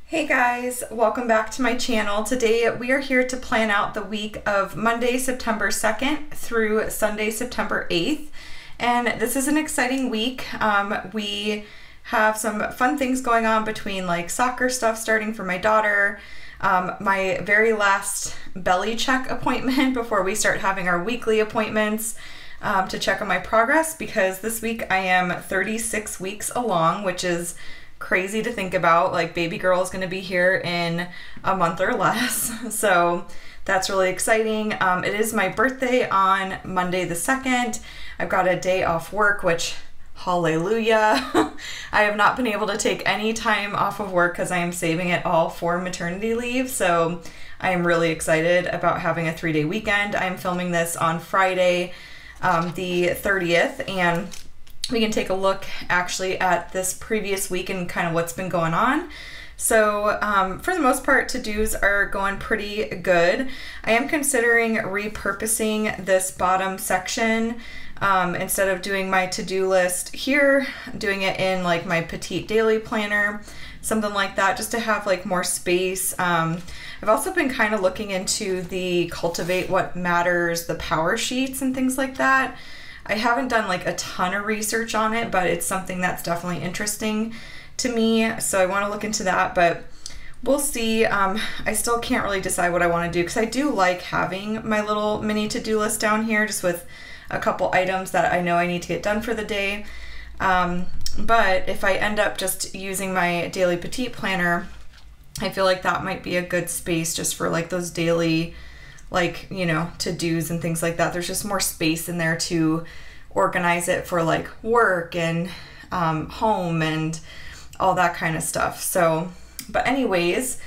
Hey guys, welcome back to my channel. Today we are here to plan out the week of Monday, September 2nd through Sunday, September 8th. And this is an exciting week. We have some fun things going on between like soccer stuff starting for my daughter, my very last belly check appointment before we start having our weekly appointments to check on my progress, because this week I am 36 weeks along, which is crazy to think about. Like, baby girl is going to be here in a month or less, so that's really exciting. It is my birthday on Monday the 2nd. I've got a day off work, which hallelujah. I have not been able to take any time off of work because I am saving it all for maternity leave, so I am really excited about having a 3-day weekend. I'm filming this on Friday the 30th, and we can take a look actually at this previous week and kind of what's been going on. So for the most part, to-dos are going pretty good. I am considering repurposing this bottom section. Instead of doing my to-do list here, doing it in like my petite daily planner, something like that, just to have like more space. I've also been kind of looking into the Cultivate What Matters, the power sheets and things like that. I haven't done like a ton of research on it, but it's something that's definitely interesting to me. So I want to look into that, but we'll see. I still can't really decide what I want to do, because I do like having my little mini to-do list down here just with a couple items that I know I need to get done for the day. But if I end up just using my daily petite planner, I feel like that might be a good space just for like those daily, like, you know, to-dos and things like that. There's just more space in there to organize it for like work and home and all that kind of stuff. So, but anyways,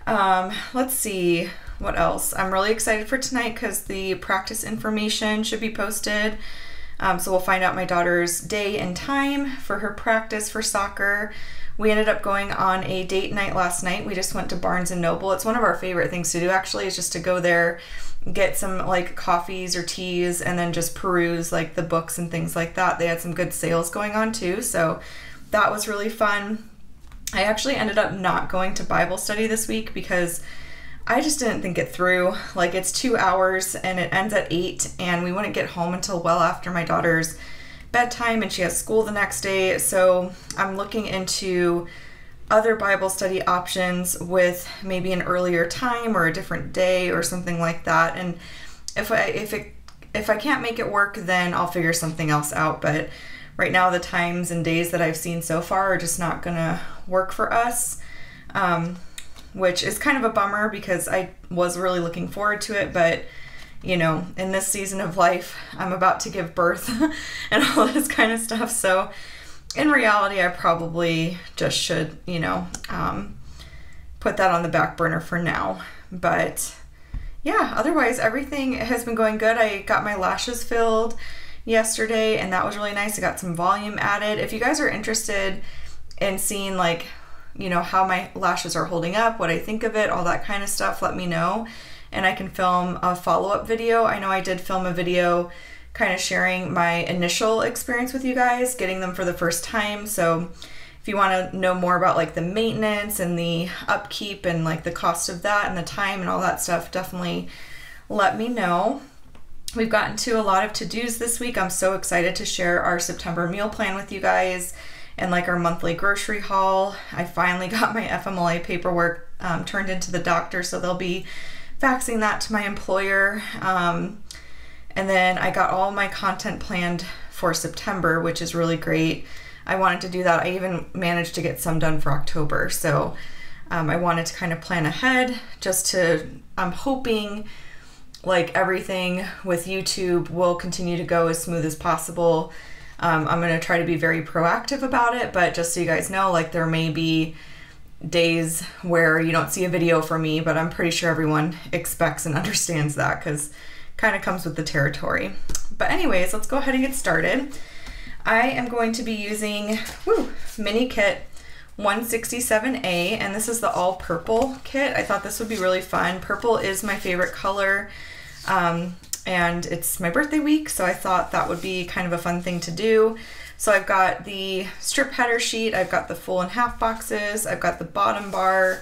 let's see what else. I'm really excited for tonight because the practice information should be posted. So we'll find out my daughter's day and time for her practice for soccer. We ended up going on a date night last night. We just went to Barnes & Noble. It's one of our favorite things to do, actually, is just to go there, get some like coffees or teas, and then just peruse like the books and things like that. They had some good sales going on too, so that was really fun. I actually ended up not going to Bible study this week because I just didn't think it through. Like, it's 2 hours and it ends at 8, and we wouldn't get home until well after my daughter's bedtime, and she has school the next day. So I'm looking into other Bible study options with maybe an earlier time or a different day or something like that. And if I can't make it work, then I'll figure something else out. But right now, the times and days that I've seen so far are just not gonna work for us, which is kind of a bummer because I was really looking forward to it. But you know, in this season of life, I'm about to give birth and all this kind of stuff. So in reality, I probably just should, you know, put that on the back burner for now. But yeah, otherwise everything has been going good. I got my lashes filled yesterday, and that was really nice. I got some volume added. If you guys are interested in seeing like, you know, how my lashes are holding up, what I think of it, all that kind of stuff, let me know. And I can film a follow-up video. I know I did film a video kind of sharing my initial experience with you guys, getting them for the first time. So if you want to know more about like the maintenance and the upkeep and like the cost of that and the time and all that stuff, definitely let me know. We've gotten to a lot of to-dos this week. I'm so excited to share our September meal plan with you guys and like our monthly grocery haul. I finally got my FMLA paperwork turned into the doctor, so they'll be faxing that to my employer. And then I got all my content planned for September, which is really great. I wanted to do that. I even managed to get some done for October. So I wanted to kind of plan ahead just to, I'm hoping like everything with YouTube will continue to go as smooth as possible. I'm going to try to be very proactive about it, but just so you guys know, like there may be days where you don't see a video from me, but I'm pretty sure everyone expects and understands that because kind of comes with the territory. But anyways, let's go ahead and get started. I am going to be using mini kit 167A, and this is the all purple kit. I thought this would be really fun. Purple is my favorite color, and it's my birthday week, so I thought that would be kind of a fun thing to do. So I've got the strip header sheet, I've got the full and half boxes, I've got the bottom bar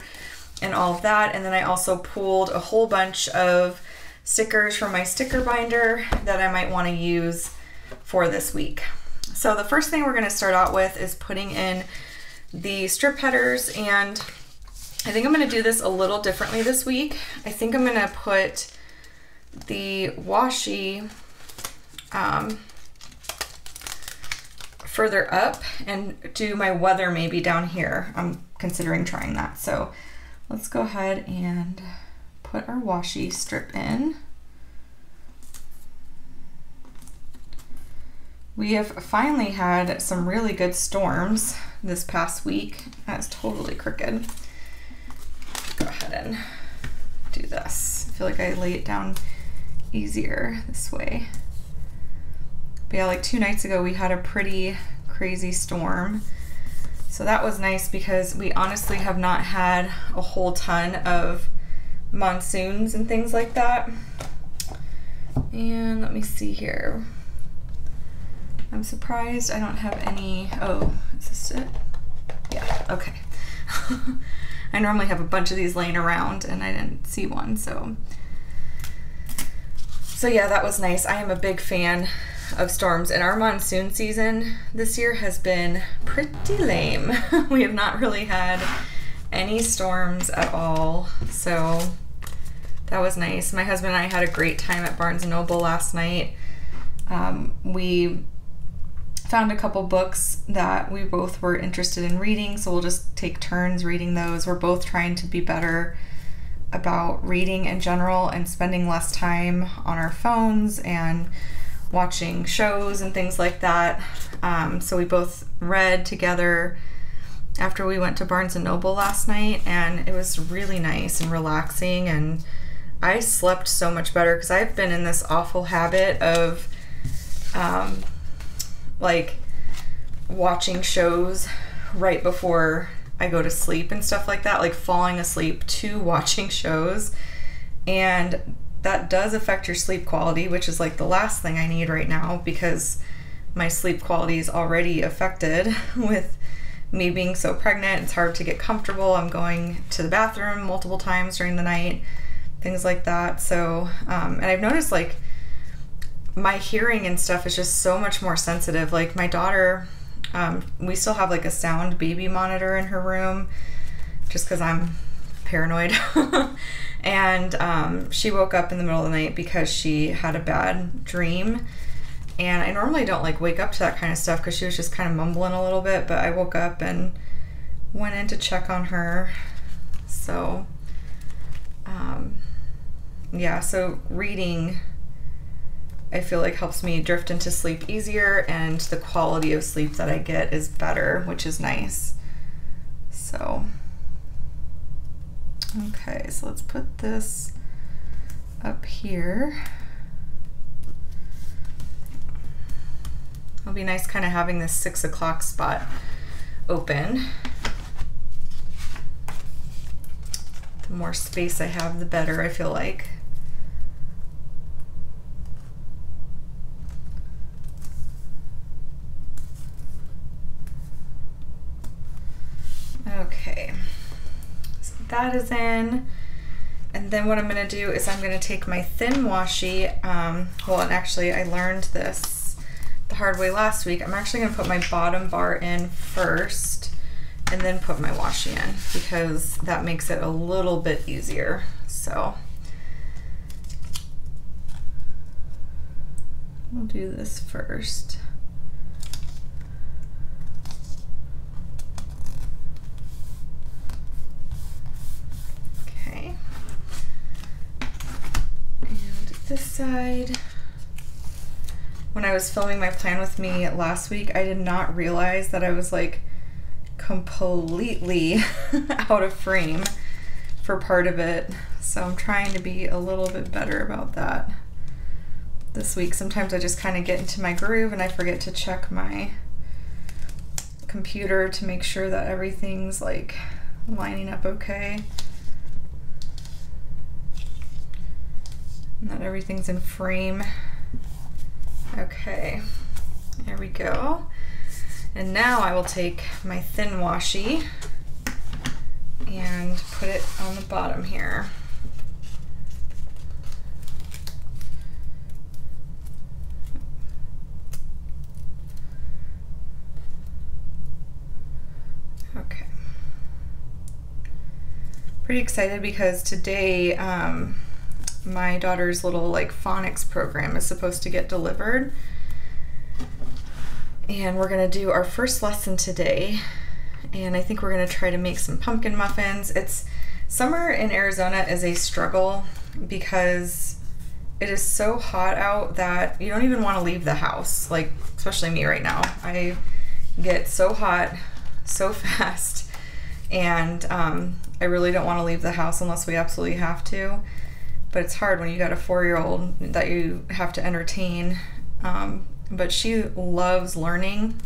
and all of that. And then I also pulled a whole bunch of stickers from my sticker binder that I might want to use for this week. So the first thing we're going to start out with is putting in the strip headers, and I think I'm going to do this a little differently this week. I think I'm going to put the washi further up and do my weather maybe down here. I'm considering trying that. So let's go ahead and put our washi strip in. We have finally had some really good storms this past week. That's totally crooked. Go ahead and do this. I feel like I lay it down easier this way. But yeah, like 2 nights ago we had a pretty crazy storm. So that was nice because we honestly have not had a whole ton of monsoons and things like that. And let me see here. I'm surprised I don't have any. Oh, is this it? Yeah, okay. I normally have a bunch of these laying around and I didn't see one, so yeah, that was nice. I am a big fan of storms, and our monsoon season this year has been pretty lame. We have not really had any storms at all, so that was nice. My husband and I had a great time at Barnes & Noble last night. We found a couple books that we both were interested in reading, so we'll just take turns reading those. We're both trying to be better about reading in general and spending less time on our phones and watching shows and things like that. So we both read together after we went to Barnes & Noble last night, and it was really nice and relaxing, and I slept so much better because I've been in this awful habit of like watching shows right before I go to sleep and stuff like that, like falling asleep to watching shows, and that does affect your sleep quality, which is like the last thing I need right now because my sleep quality is already affected with me being so pregnant. It's hard to get comfortable. I'm going to the bathroom multiple times during the night, things like that. So and I've noticed like my hearing and stuff is just so much more sensitive. Like my daughter, we still have like a sound baby monitor in her room just because I'm paranoid. And she woke up in the middle of the night because she had a bad dream. And I normally don't like wake up to that kind of stuff because she was just kind of mumbling a little bit, but I woke up and went in to check on her. So yeah, so reading I feel like helps me drift into sleep easier, and the quality of sleep that I get is better, which is nice. So, okay, so let's put this up here. It'll be nice kind of having this 6 o'clock spot open. The more space I have, the better, I feel like. Okay, so that is in, and then what I'm going to do is I'm going to take my thin washi, well, and actually I learned this the hard way last week. I'm actually going to put my bottom bar in first and then put my washi in because that makes it a little bit easier. So we'll do this first. This side. When I was filming my plan with me last week, I did not realize that I was like completely out of frame for part of it. So I'm trying to be a little bit better about that this week. Sometimes I just kind of get into my groove and I forget to check my computer to make sure that everything's like lining up okay. And that everything's in frame. Okay, there we go. And now I will take my thin washi and put it on the bottom here. Okay. Pretty excited because today my daughter's little like phonics program is supposed to get delivered. And we're gonna do our first lesson today. And I think we're gonna try to make some pumpkin muffins. Summer in Arizona is a struggle because it is so hot out that you don't even wanna leave the house. Like, especially me right now. I get so hot so fast, and I really don't wanna leave the house unless we absolutely have to. But it's hard when you got a 4-year-old that you have to entertain. But she loves learning.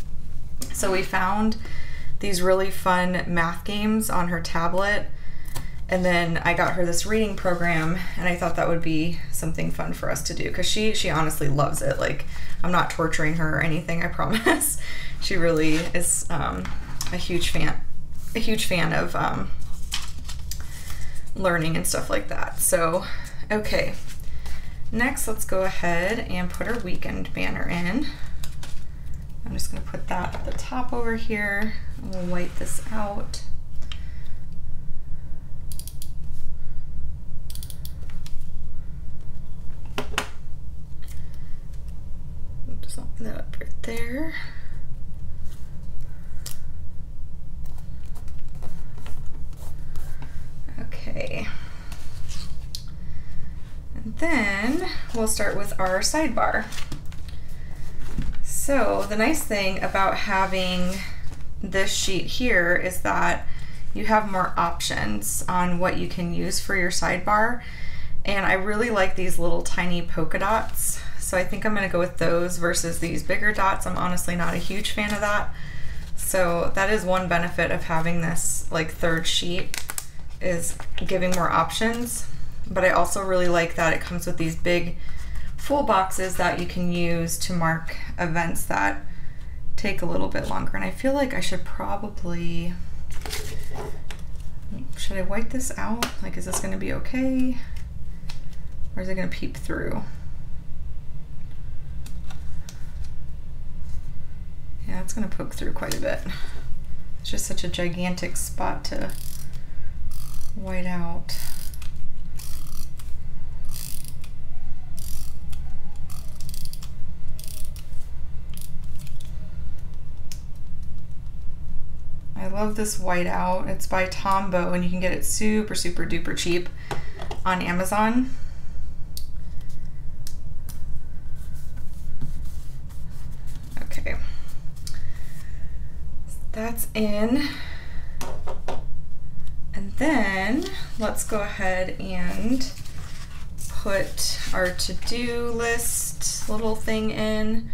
So we found these really fun math games on her tablet. And then I got her this reading program, and I thought that would be something fun for us to do because she honestly loves it. Like, I'm not torturing her or anything, I promise. She really is a huge fan of learning and stuff like that. So, okay. Next, let's go ahead and put our weekend banner in. I'm just going to put that at the top over here. We'll white this out. Just line that up right there. Okay. And then we'll start with our sidebar. So the nice thing about having this sheet here is that you have more options on what you can use for your sidebar. And I really like these little tiny polka dots. So I think I'm gonna go with those versus these bigger dots. I'm honestly not a huge fan of that. So that is one benefit of having this like third sheet, is giving more options. But I also really like that it comes with these big full boxes that you can use to mark events that take a little bit longer. And I feel like I should probably, should I white this out? Like, is this gonna be okay? Or is it gonna peep through? Yeah, it's gonna poke through quite a bit. It's just such a gigantic spot to white out. I love this whiteout. It's by Tombow, and you can get it super, super duper cheap on Amazon. Okay. That's in. And then let's go ahead and put our to-do list little thing in.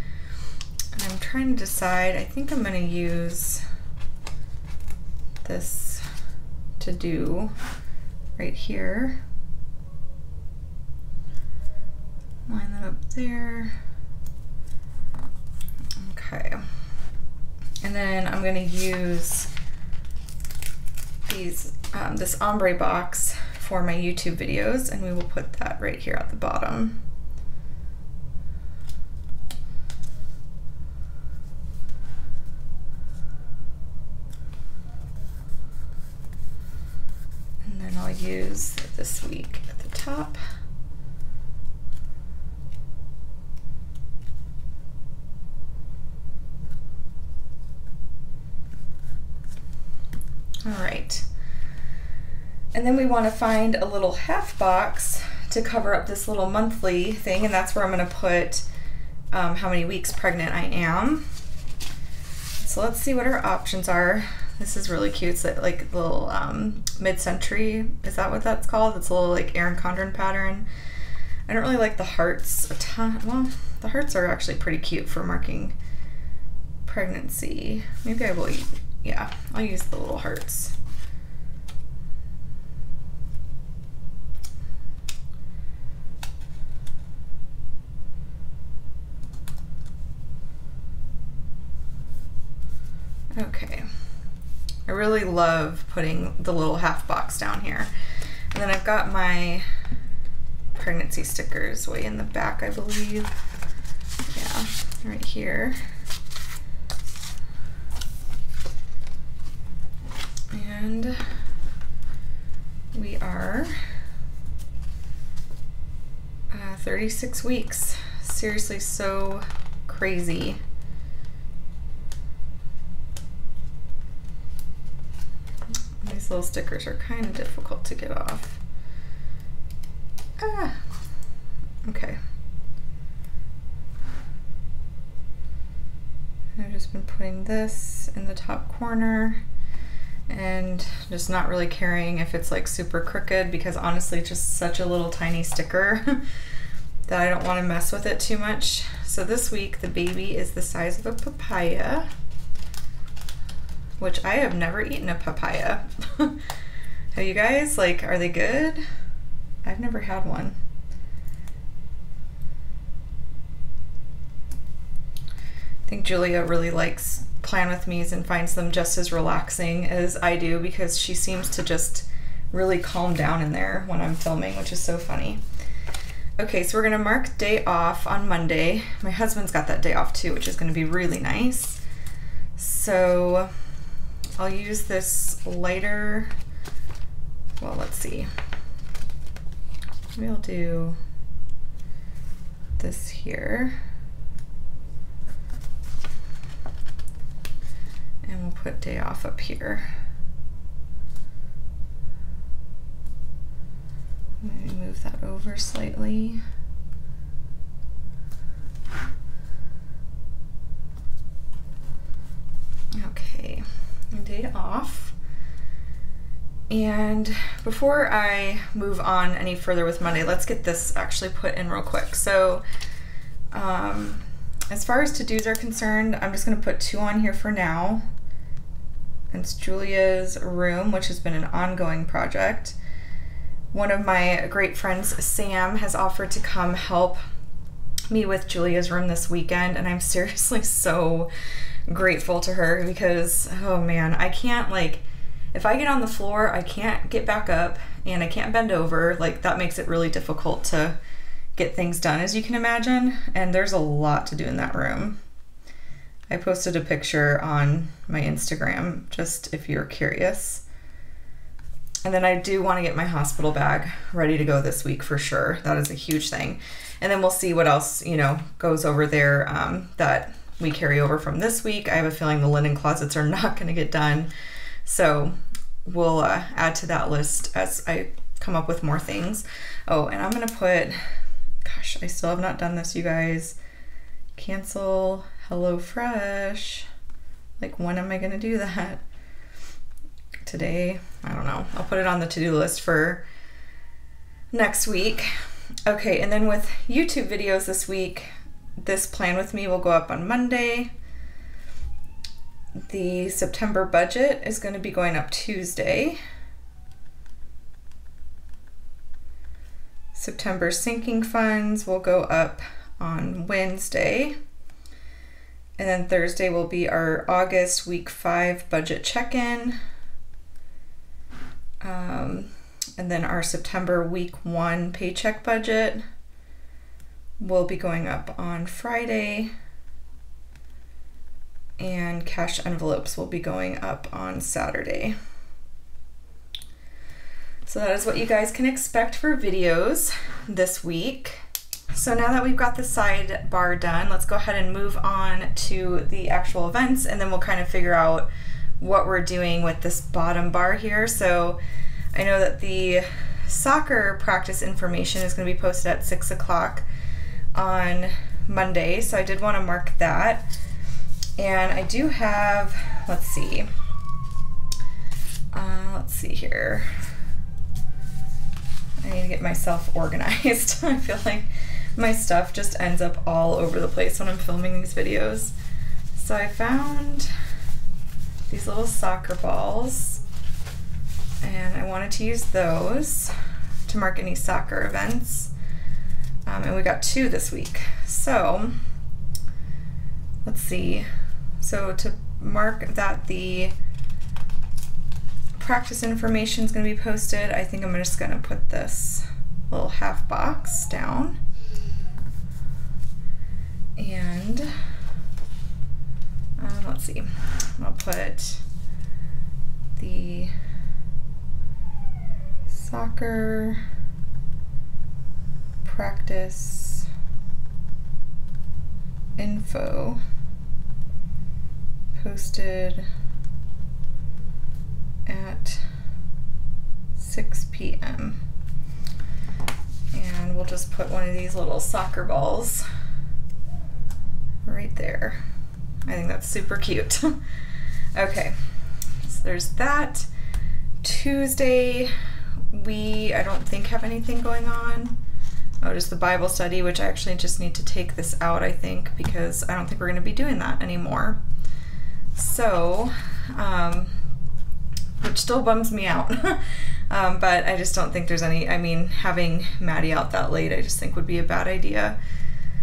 And I'm trying to decide, I think I'm gonna use this to do right here. Line that up there. Okay. And then I'm gonna use these this ombre box for my YouTube videos, and we will put that right here at the bottom. And then I'll use this week at the top. All right. And then we want to find a little half box to cover up this little monthly thing, and that's where I'm going to put how many weeks pregnant I am. So let's see what our options are. This is really cute. It's like a little mid-century, is that what that's called? It's a little like Erin Condren pattern. I don't really like the hearts a ton. Well, the hearts are actually pretty cute for marking pregnancy. Maybe I will, yeah, I'll use the little hearts. really love putting the little half box down here. And then I've got my pregnancy stickers way in the back, I believe. Yeah, right here. And we are 36 weeks. Seriously, so crazy. These little stickers are kind of difficult to get off. Ah, okay. I've just been putting this in the top corner and just not really caring if it's like super crooked, because honestly it's just such a little tiny sticker that I don't want to mess with it too much. So this week the baby is the size of a papaya, which I have never eaten a papaya. Have you guys? Like, are they good? I've never had one. I think Julia really likes Plan With Me's and finds them just as relaxing as I do, because she seems to just really calm down in there when I'm filming, which is so funny. Okay, so we're gonna mark day off on Monday. My husband's got that day off too, which is gonna be really nice. So I'll use this lighter, well, let's see. Maybe I'll do this here. And we'll put day off up here. Maybe move that over slightly. Okay, day off. And before I move on any further with Monday, let's get this actually put in real quick. So as far as to-dos are concerned, I'm just gonna put 2 on here for now. It's Julia's room, which has been an ongoing project. One of my great friends, Sam, has offered to come help me with Julia's room this weekend, and I'm seriously so grateful to her, because, oh man, I can't, like, if I get on the floor, I can't get back up, and I can't bend over. Like, that makes it really difficult to get things done, as you can imagine, and there's a lot to do in that room. I posted a picture on my Instagram, just if you're curious. And then I do want to get my hospital bag ready to go this week for sure. That is a huge thing. And then we'll see what else, you know, goes over there that we carry over from this week. I have a feeling the linen closets are not going to get done. So we'll add to that list as I come up with more things. Oh, and I'm going to put, gosh, I still have not done this, you guys. Cancel HelloFresh. Like, when am I going to do that? Today? I don't know. I'll put it on the to-do list for next week. Okay, and then with YouTube videos this week, this Plan With Me will go up on Monday. The September budget is going to be going up Tuesday. September sinking funds will go up on Wednesday. And then Thursday will be our August week 5 budget check-in. And then our September week 1 paycheck budget will be going up on Friday. And cash envelopes will be going up on Saturday. So that is what you guys can expect for videos this week. So now that we've got the sidebar done, let's go ahead and move on to the actual events, and then we'll kind of figure out what we're doing with this bottom bar here. So I know that the soccer practice information is going to be posted at 6 o'clock on Monday, so I did want to mark that. And I do have, let's see here. I need to get myself organized. I feel like my stuff just ends up all over the place when I'm filming these videos. So I found these little soccer balls, and I wanted to use those to mark any soccer events. And we got 2 this week. So let's see. So to mark that the practice information is going to be posted. I think I'm just going to put this little half box down. And let's see, I'll put the soccer practice info posted at 6 p.m. And we'll just put one of these little soccer balls right there. I think that's super cute. Okay, so there's that. Tuesday, I don't think have anything going on. Oh, just the Bible study, which I actually just need to take this out, I think, because I don't think we're going to be doing that anymore. So, which still bums me out. But I just don't think there's any, I mean, having Maddie out that late, I just think would be a bad idea.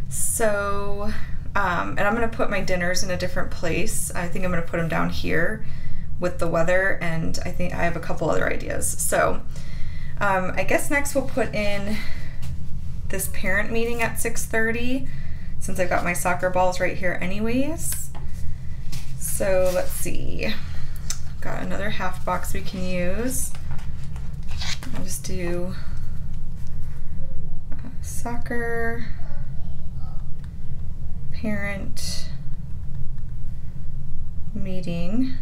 So, and I'm going to put my dinners in a different place. I think I'm going to put them down here with the weather, and I think I have a couple other ideas. So, I guess next we'll put in this parent meeting at 6:30, since I've got my soccer balls right here anyways. So let's see, got another half box we can use. I'll just do soccer parent meeting.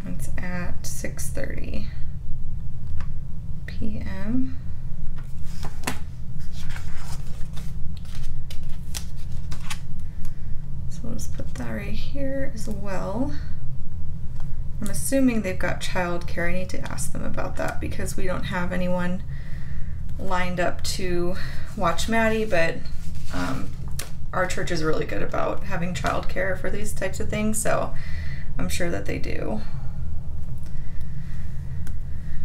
It's at 6:30 p.m. So we'll just put that right here as well. I'm assuming they've got childcare. I need to ask them about that because we don't have anyone lined up to watch Maddie, but our church is really good about having childcare for these types of things, so I'm sure that they do.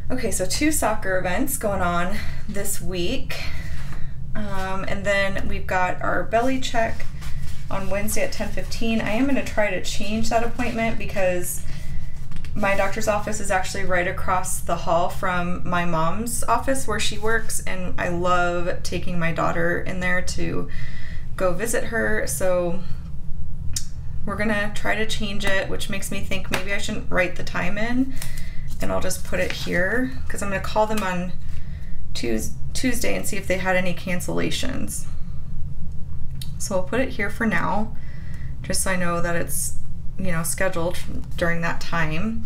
Okay, so 2 soccer events going on this week. And then we've got our belly check on Wednesday at 10:15. I am going to try to change that appointment because my doctor's office is actually right across the hall from my mom's office where she works, and I love taking my daughter in there to go visit her. So we're going to try to change it, which makes me think maybe I shouldn't write the time in. And I'll just put it here because I'm going to call them on Tuesday and see if they had any cancellations. So I'll put it here for now, just so I know that it's, you know, scheduled during that time.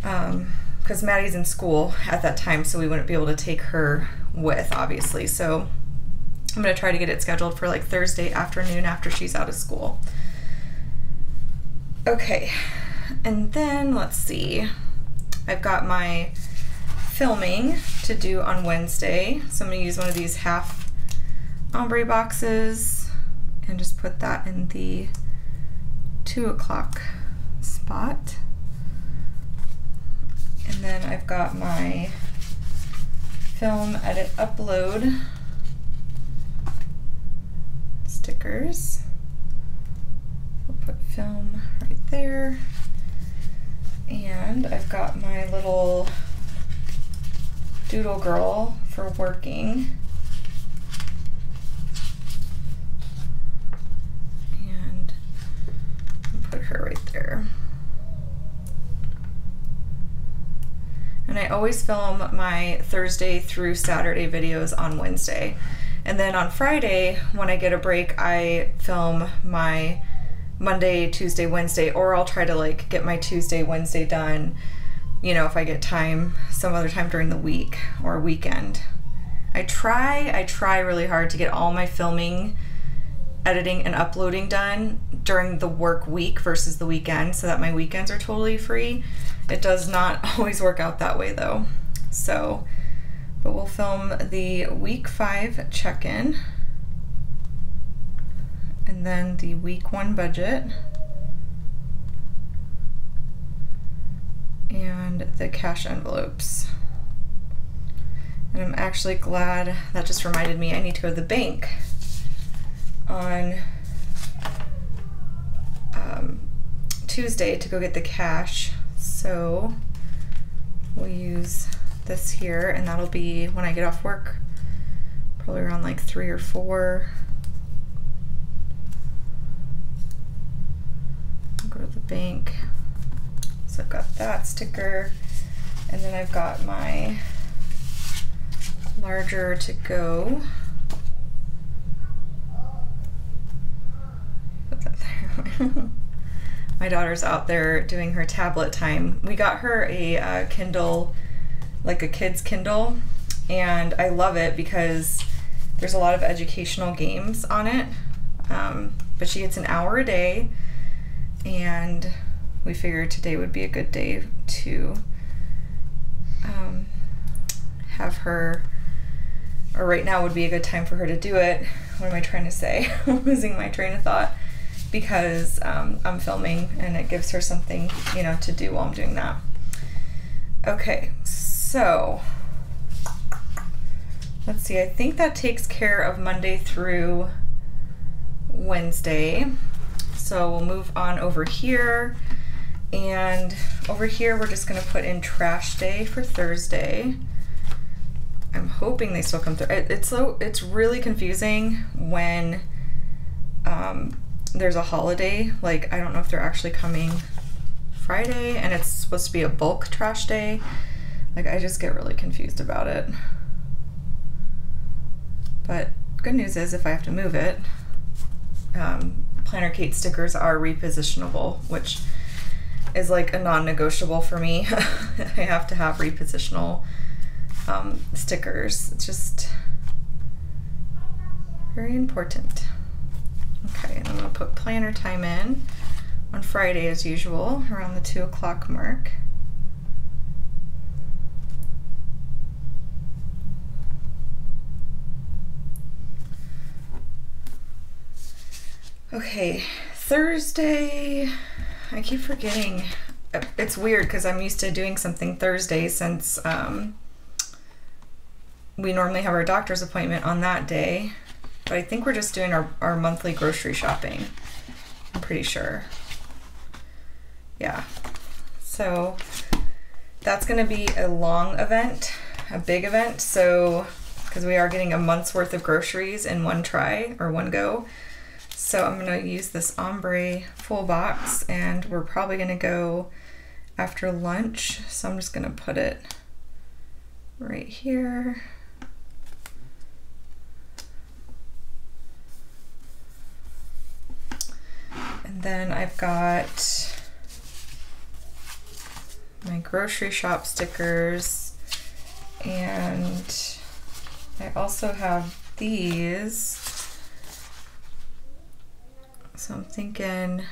Because Maddie's in school at that time, so we wouldn't be able to take her with, obviously. So I'm going to try to get it scheduled for like Thursday afternoon after she's out of school. Okay, and then let's see. I've got my filming to do on Wednesday, so I'm going to use one of these half ombre boxes and just put that in the 2 o'clock spot. And then I've got my film edit upload stickers. We'll put film right there. And I've got my little doodle girl for working. And I'll put her right there. And I always film my Thursday through Saturday videos on Wednesday. And then on Friday, when I get a break, I film my Monday, Tuesday, Wednesday, or I'll try to like get my Tuesday, Wednesday done, you know, if I get time some other time during the week or weekend. I try really hard to get all my filming, editing, and uploading done during the work week versus the weekend so that my weekends are totally free. It does not always work out that way though. So, but we'll film the week 5 check-in, and then the week 1 budget, and the cash envelopes. And I'm actually glad that just reminded me I need to go to the bank on Tuesday to go get the cash, so we'll use this here, and that'll be when I get off work, probably around like 3 or 4. I'll go to the bank. So I've got that sticker, and then I've got my larger to go. Put that there. My daughter's out there doing her tablet time. We got her a Kindle, like a kid's Kindle, and I love it because there's a lot of educational games on it, but she gets an hour a day, and we figured today would be a good day to have her, or right now would be a good time for her to do it. What am I trying to say? I'm losing my train of thought, because I'm filming and it gives her something, you know, to do while I'm doing that. Okay, so let's see, I think that takes care of Monday through Wednesday. So we'll move on over here, and over here we're just gonna put in trash day for Thursday. I'm hoping they still come through. It's really confusing when there's a holiday. Like, I don't know if they're actually coming Friday and it's supposed to be a bulk trash day. Like, I just get really confused about it. But good news is, if I have to move it, Planner Kate stickers are repositionable, which is like a non-negotiable for me. I have to have repositional stickers. It's just very important. Okay, and I'm gonna put planner time in on Friday as usual, around the 2 o'clock mark. Okay, Thursday, I keep forgetting. It's weird because I'm used to doing something Thursday, since we normally have our doctor's appointment on that day. But I think we're just doing our monthly grocery shopping. I'm pretty sure. Yeah. So that's going to be a long event, a big event. So, because we are getting a month's worth of groceries in one try, or one go. So I'm going to use this ombre full box, and we're probably going to go after lunch. So I'm just going to put it right here. And then I've got my grocery shop stickers, and I also have these. So I'm thinking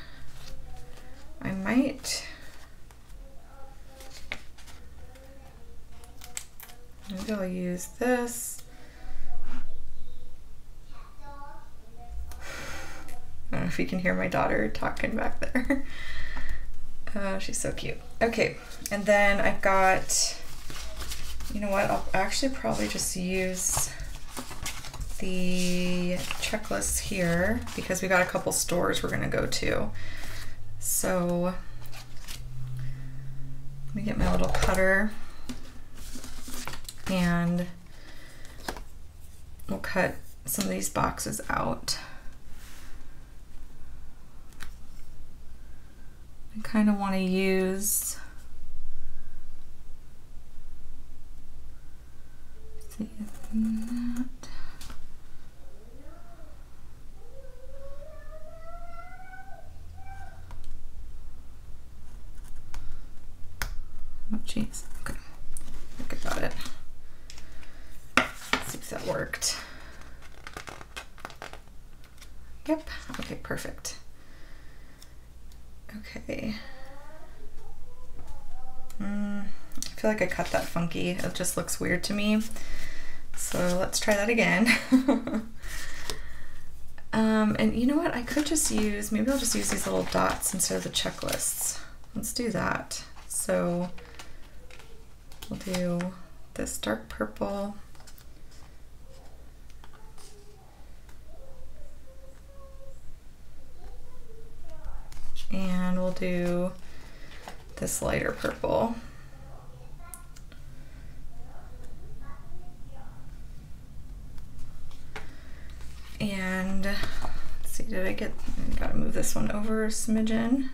I might, maybe I'll use this. I don't know if you can hear my daughter talking back there. She's so cute. Okay, and then I've got, you know what, I'll actually probably just use the checklist here, because we got a couple stores we're gonna go to. So let me get my little cutter, and we'll cut some of these boxes out. I kind of want to use, see that. Oh jeez, okay, I think I got it. Let's see if that worked. Yep, okay, perfect. Okay. I feel like I cut that funky. It just looks weird to me. So let's try that again. And you know what? I could just use, maybe I'll just use these little dots instead of the checklists. Let's do that. So we'll do this dark purple. And we'll we'll do this lighter purple. And let's see, I gotta move this one over a smidgen.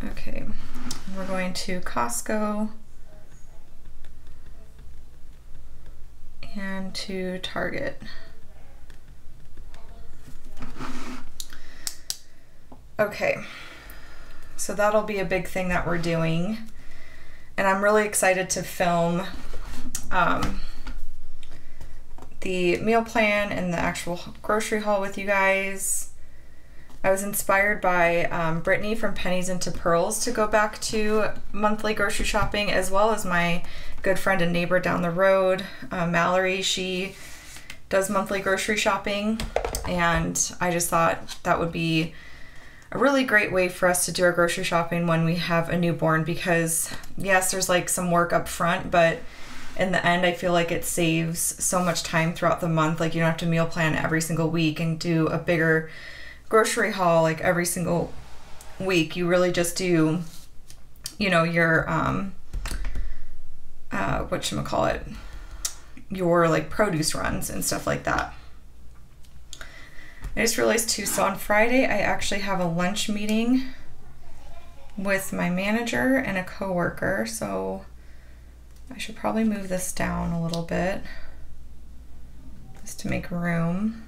Okay, we're going to Costco and to Target. Okay, so that'll be a big thing that we're doing. And I'm really excited to film the meal plan and the actual grocery haul with you guys. I was inspired by Brittany from Pennies into Pearls to go back to monthly grocery shopping, as well as my good friend and neighbor down the road, Mallory. She does monthly grocery shopping, and I just thought that would be a really great way for us to do our grocery shopping when we have a newborn, because yes, there's like some work up front, but in the end I feel like it saves so much time throughout the month. Like, you don't have to meal plan every single week and do a bigger grocery haul like every single week. You really just do, you know, your whatchamacallit, your like produce runs and stuff like that. I just realized too, so on Friday I actually have a lunch meeting with my manager and a coworker, so I should probably move this down a little bit just to make room.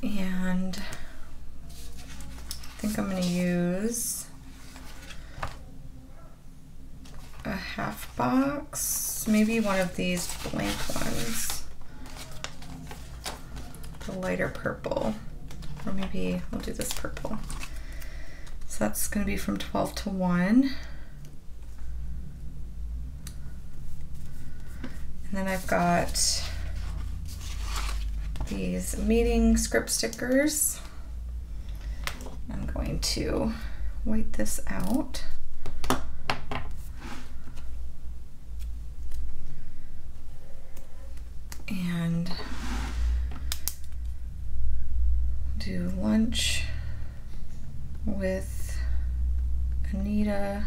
And I think I'm going to use a half box, maybe one of these blank ones. The lighter purple, or maybe we'll do this purple. So that's going to be from 12 to 1. And then I've got these meeting script stickers. I'm going to white this out. And do lunch with Anita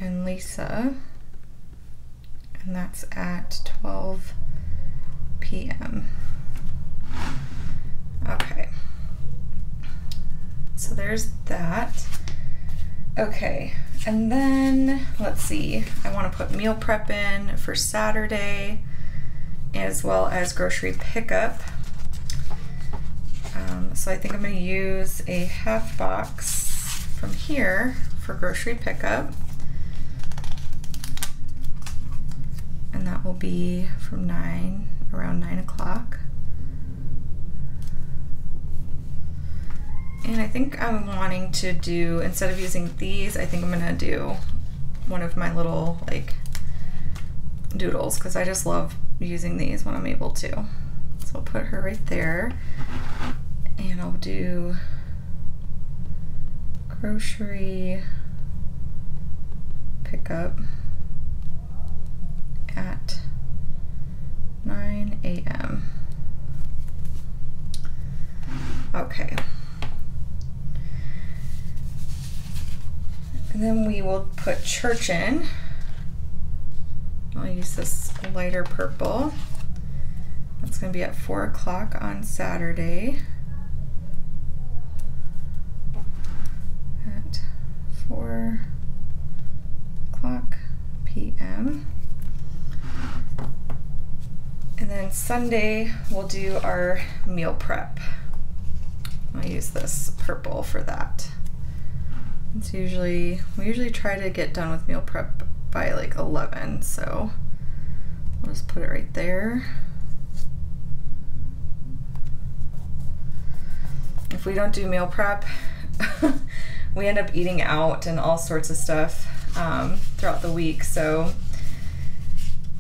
and Lisa, and that's at 12 p.m. Okay, so there's that. Okay, and then let's see, I want to put meal prep in for Saturday as well as grocery pickup. So I think I'm going to use a half box from here for grocery pickup, and that will be from around 9 o'clock. And I think I'm wanting to do, instead of using these, I think I'm going to do one of my little like doodles, because I just love using these when I'm able to. So I'll put her right there. And I'll do grocery pickup at 9 a.m. Okay. And then we will put church in. I'll use this lighter purple. That's going to be at 4 o'clock on Saturday. 4 o'clock p.m. And then Sunday we'll do our meal prep. I'll use this purple for that. It's we usually try to get done with meal prep by like 11, so I'll just put it right there. If we don't do meal prep, we end up eating out and all sorts of stuff throughout the week, so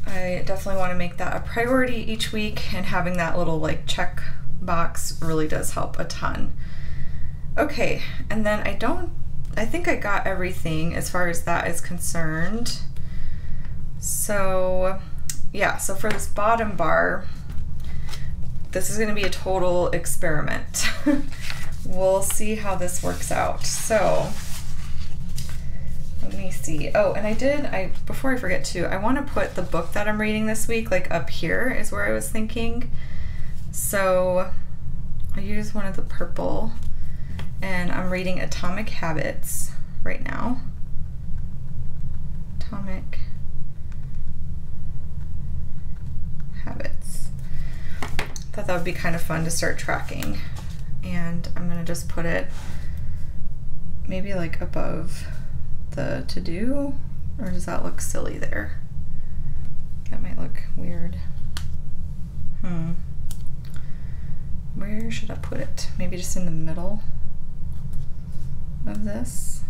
I definitely want to make that a priority each week, and having that little like check box really does help a ton. Okay, and then I think I got everything as far as that is concerned. So yeah, so for this bottom bar, this is going to be a total experiment. We'll see how this works out. So let me see. Oh, and before I forget too, I want to put the book that I'm reading this week like up here is where I was thinking. So I use one of the purple, and I'm reading Atomic Habits right now. Atomic Habits. Thought that would be kind of fun to start tracking, and I'm gonna just put it maybe like above the to-do, or does that look silly there? That might look weird. Where should I put it? Maybe just in the middle of this.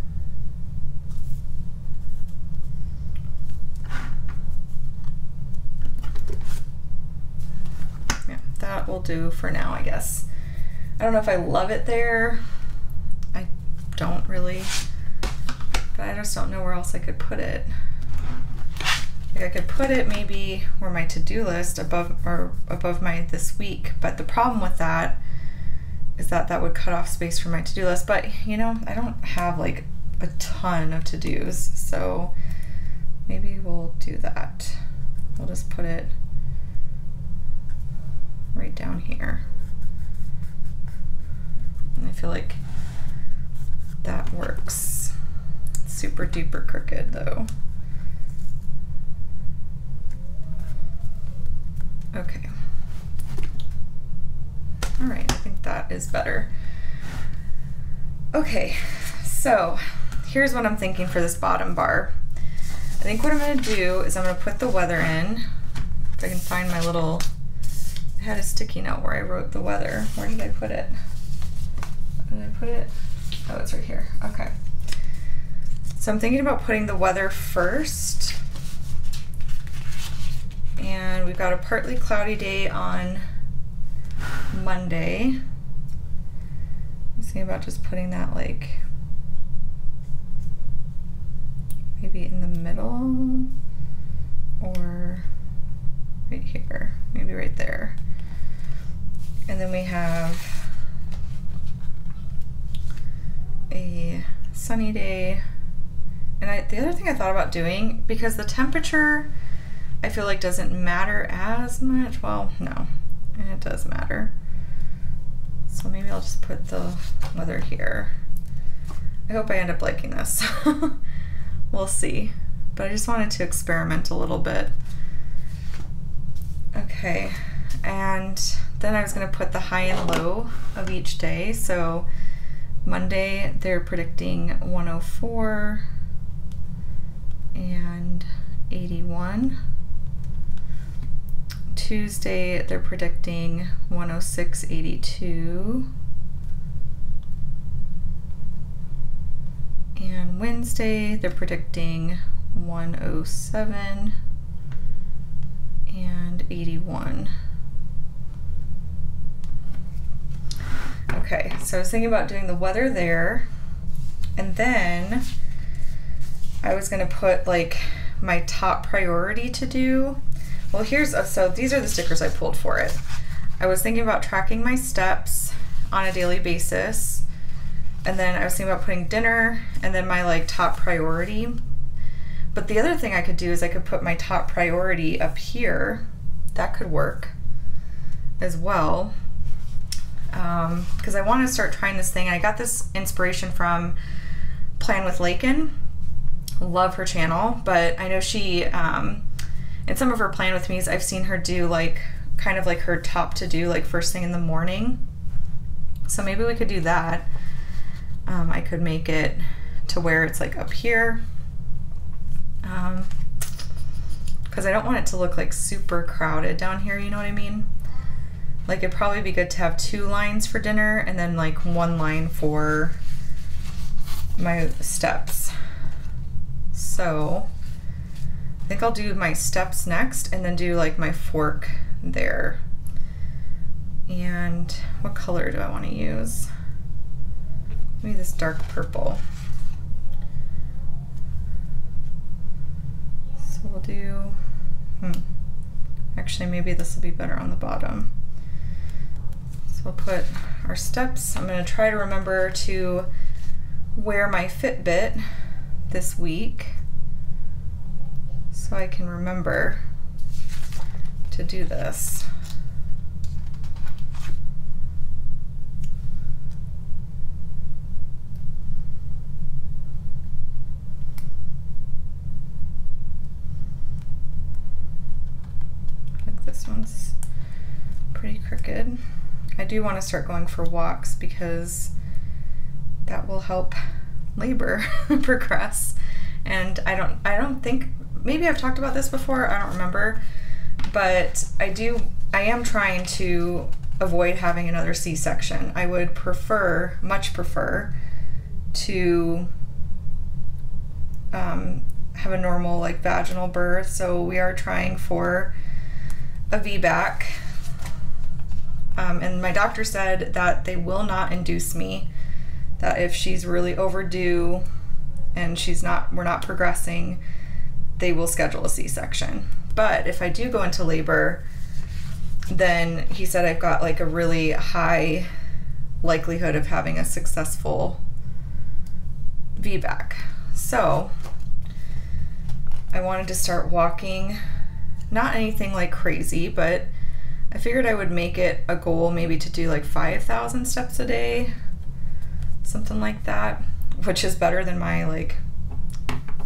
Yeah, that will do for now, I guess. I don't know if I love it there. I don't really, but I just don't know where else I could put it. Like I could put it maybe where my to-do list above my this week, but the problem with that is that that would cut off space for my to-do list. But you know, I don't have like a ton of to-dos, so maybe we'll do that. We'll just put it right down here. And I feel like that works. Super duper crooked though. Okay. All right, I think that is better. Okay, so here's what I'm thinking for this bottom bar. I think what I'm gonna do is I'm gonna put the weather in. If I can find my little, I had a sticky note where I wrote the weather. Where did I put it? Where did I put it? Oh, it's right here. Okay. So I'm thinking about putting the weather first. And we've got a partly cloudy day on Monday. I'm thinking about just putting that like maybe in the middle or right here, maybe right there. And then we have a sunny day. And the other thing I thought about doing, because the temperature I feel like doesn't matter as much. Well, no, it does matter. So maybe I'll just put the weather here. I hope I end up liking this. We'll see. But I just wanted to experiment a little bit. Okay, and then I was gonna put the high and low of each day. So Monday, they're predicting 104 and 81. Tuesday, they're predicting 106.82. And Wednesday, they're predicting 107 and 81. Okay, so I was thinking about doing the weather there, and then I was gonna put like my top priority to do. Well, so these are the stickers I pulled for it. I was thinking about tracking my steps on a daily basis, and then I was thinking about putting dinner and then my like top priority. But the other thing I could do is I could put my top priority up here. That could work as well. Because I want to start trying this thing. I got this inspiration from Plan with Lakin. Love her channel, but I know she, in some of her Plan With Me's, I've seen her do like, kind of like her top to do like first thing in the morning. So maybe we could do that. I could make it to where it's like up here. Because I don't want it to look like super crowded down here, you know what I mean? Like it'd probably be good to have 2 lines for dinner and then like 1 line for my steps. So I think I'll do my steps next and then do like my fork there. And what color do I want to use? Maybe this dark purple. So So we'll do, actually maybe this will be better on the bottom. So we'll put our steps. I'm going to try to remember to wear my Fitbit this week so I can remember to do this. I think this one's pretty crooked. I do want to start going for walks because that will help labor progress. And I don't think, maybe I've talked about this before, I don't remember, but I am trying to avoid having another C-section. I would much prefer to have a normal like vaginal birth. So we are trying for a VBAC. And my doctor said that they will not induce me, that if she's really overdue and we're not progressing, they will schedule a C-section. But if I do go into labor, then he said I've got like a really high likelihood of having a successful VBAC. So I wanted to start walking, not anything like crazy, but I figured I would make it a goal maybe to do like 5,000 steps a day, something like that, which is better than my like,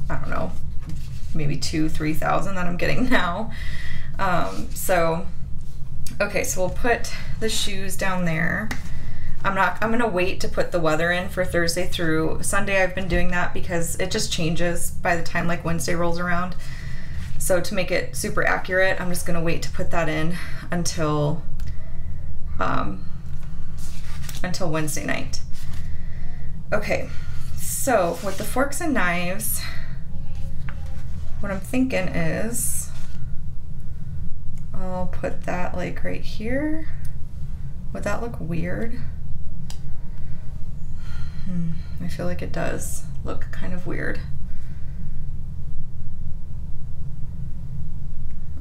I don't know, maybe 2,000-3,000 that I'm getting now. Okay, so we'll put the shoes down there. I'm gonna wait to put the weather in for Thursday through Sunday. I've been doing that because it just changes by the time like Wednesday rolls around. So to make it super accurate, I'm just gonna wait to put that in until Wednesday night. Okay, so with the forks and knives, what I'm thinking is I'll put that like right here. Would that look weird? I feel like it does look kind of weird.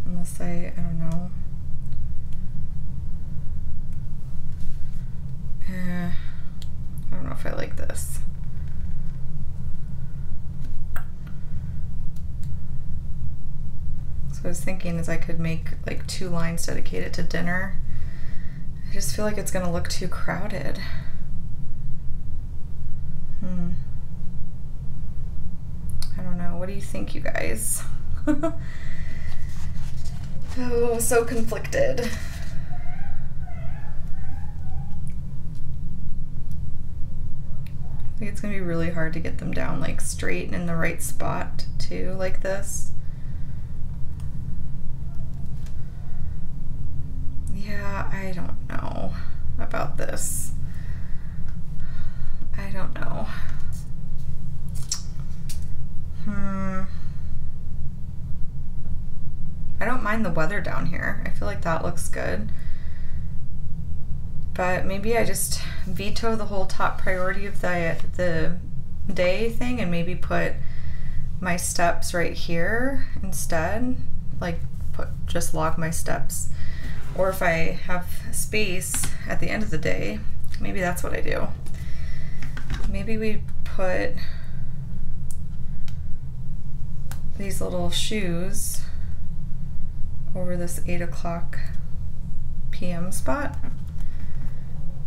Unless I don't know. I don't know if I like this. So I was thinking is I could make like 2 lines dedicated to dinner. I just feel like it's gonna look too crowded. I don't know. What do you think, you guys? Oh, so conflicted. I think it's gonna be really hard to get them down like straight and in the right spot too, like this. Yeah, I don't know about this. I don't know. I don't mind the weather down here. I feel like that looks good. But maybe I just veto the whole top priority of the day thing and maybe put my steps right here instead. Like just log my steps. Or if I have space at the end of the day, maybe that's what I do. Maybe we put these little shoes over this 8:00 p.m. spot,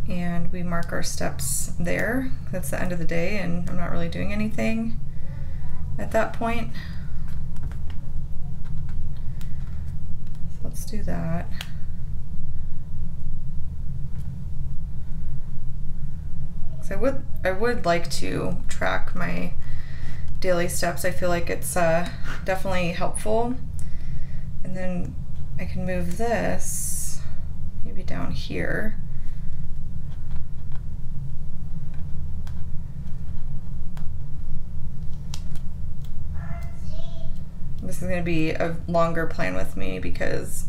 and we mark our steps there. That's the end of the day and I'm not really doing anything at that point. So let's do that. So I would like to track my daily steps. I feel like it's definitely helpful. And then I can move this maybe down here. This is going to be a longer plan with me because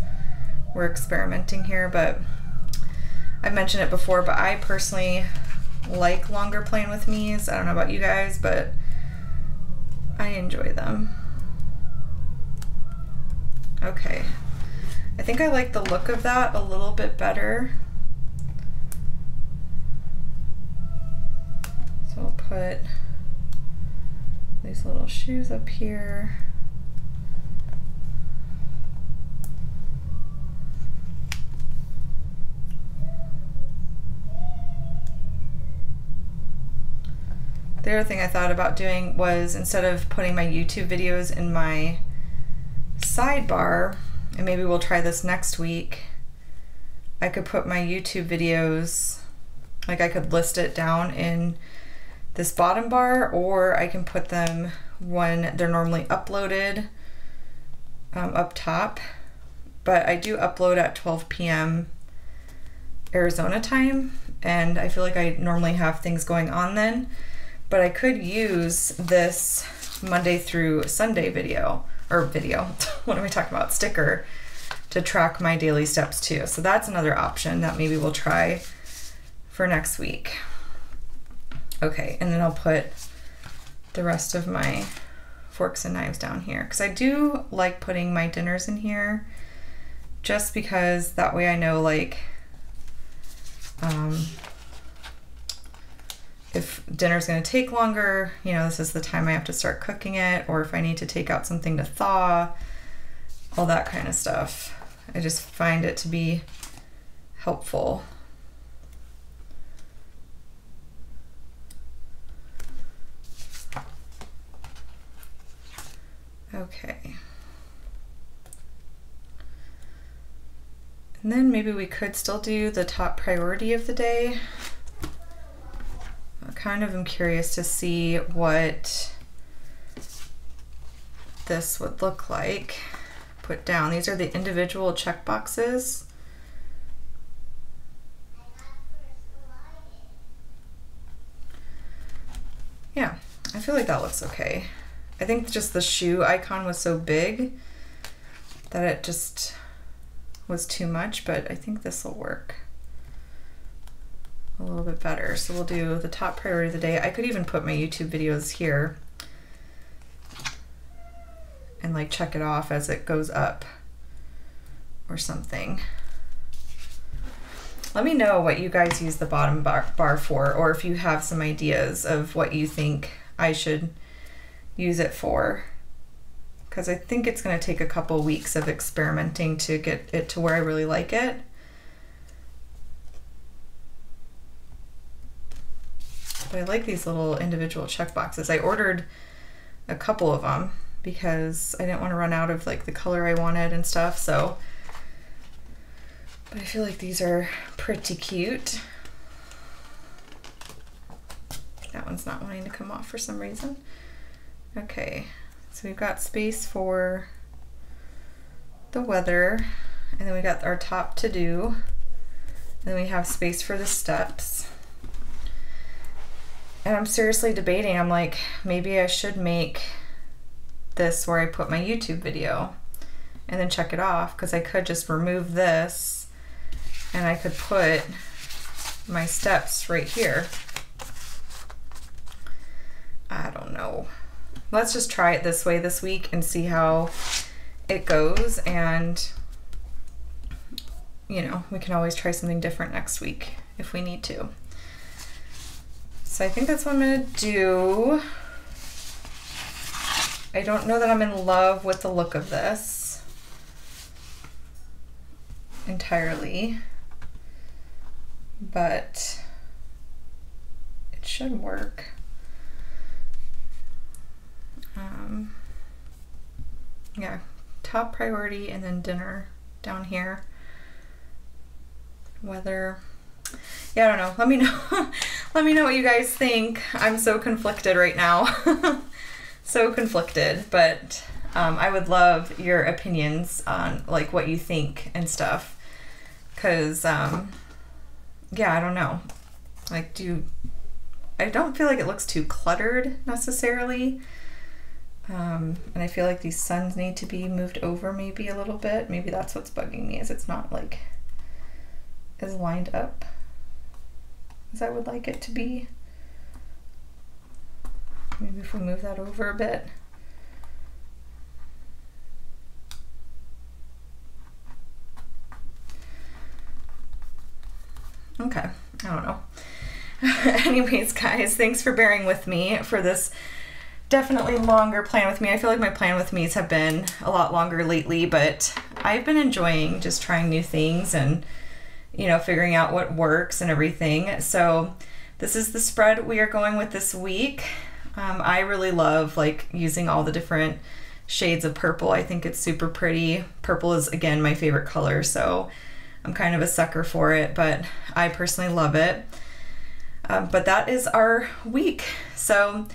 we're experimenting here, but I've mentioned it before, but I personally like longer plan with me's. I don't know about you guys, but I enjoy them. Okay. I think I like the look of that a little bit better. So I'll put these little shoes up here. The other thing I thought about doing was, instead of putting my YouTube videos in my sidebar, and maybe we'll try this next week, I could put my YouTube videos, like I could list it down in this bottom bar, or I can put them when they're normally uploaded up top. But I do upload at 12 p.m. Arizona time, and I feel like I normally have things going on then. But I could use this Monday through Sunday video, what am I talking about, sticker, to track my daily steps too. So that's another option that maybe we'll try for next week. Okay, and then I'll put the rest of my forks and knives down here, because I do like putting my dinners in here, just because that way I know, like, if dinner's gonna take longer, you know, this is the time I have to start cooking it, or if I need to take out something to thaw, all that kind of stuff. I just find it to be helpful. Okay. And then maybe we could still do the top priority of the day. I kind of am curious to see what this would look like put down. These are the individual check boxes. Yeah, I feel like that looks okay. I think just the shoe icon was so big that it just was too much, but I think this will work a little bit better. So we'll do the top priority of the day. I could even put my YouTube videos here and like check it off as it goes up or something. Let me know what you guys use the bottom bar for, or if you have some ideas of what you think I should use it for, because I think it's going to take a couple weeks of experimenting to get it to where I really like it. But I like these little individual check boxes. I ordered a couple of them because I didn't want to run out of like the color I wanted and stuff, so. But I feel like these are pretty cute. That one's not wanting to come off for some reason. Okay, so we've got space for the weather, and then we got our top to do, and then we have space for the steps. And I'm seriously debating, I'm like, maybe I should make this where I put my YouTube video and then check it off, because I could just remove this and I could put my steps right here. I don't know. Let's just try it this way this week and see how it goes, and you know, we can always try something different next week if we need to. So I think that's what I'm gonna do. I don't know that I'm in love with the look of this entirely, but it should work. Yeah, top priority, and then dinner down here. Weather. Yeah, I don't know. Let me know. Let me know what you guys think. I'm so conflicted right now. So conflicted, but I would love your opinions on like what you think and stuff. Cause yeah, I don't know. Like, I don't feel like it looks too cluttered necessarily. And I feel like these suns need to be moved over maybe a little bit. Maybe that's what's bugging me, is it's not like as lined up as I would like it to be. Maybe if we move that over a bit. Okay, I don't know. Anyways, guys, thanks for bearing with me for this definitely longer plan with me. I feel like my plan with me's have been a lot longer lately, but I've been enjoying just trying new things and, you know, figuring out what works and everything. So this is the spread we are going with this week. I really love like using all the different shades of purple. I think it's super pretty. Purple is, again, my favorite color, so I'm kind of a sucker for it, but I personally love it. But that is our week. So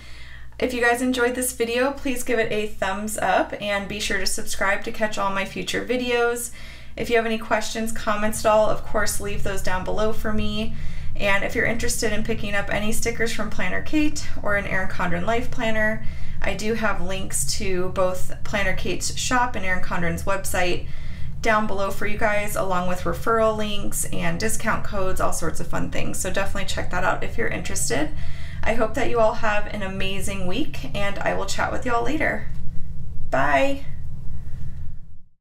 if you guys enjoyed this video, please give it a thumbs up and be sure to subscribe to catch all my future videos. If you have any questions, comments at all, of course, leave those down below for me. And if you're interested in picking up any stickers from Planner Kate or an Erin Condren LifePlanner, I do have links to both Planner Kate's shop and Erin Condren's website down below for you guys, along with referral links and discount codes, all sorts of fun things. So definitely check that out if you're interested. I hope that you all have an amazing week, and I will chat with you all later. Bye.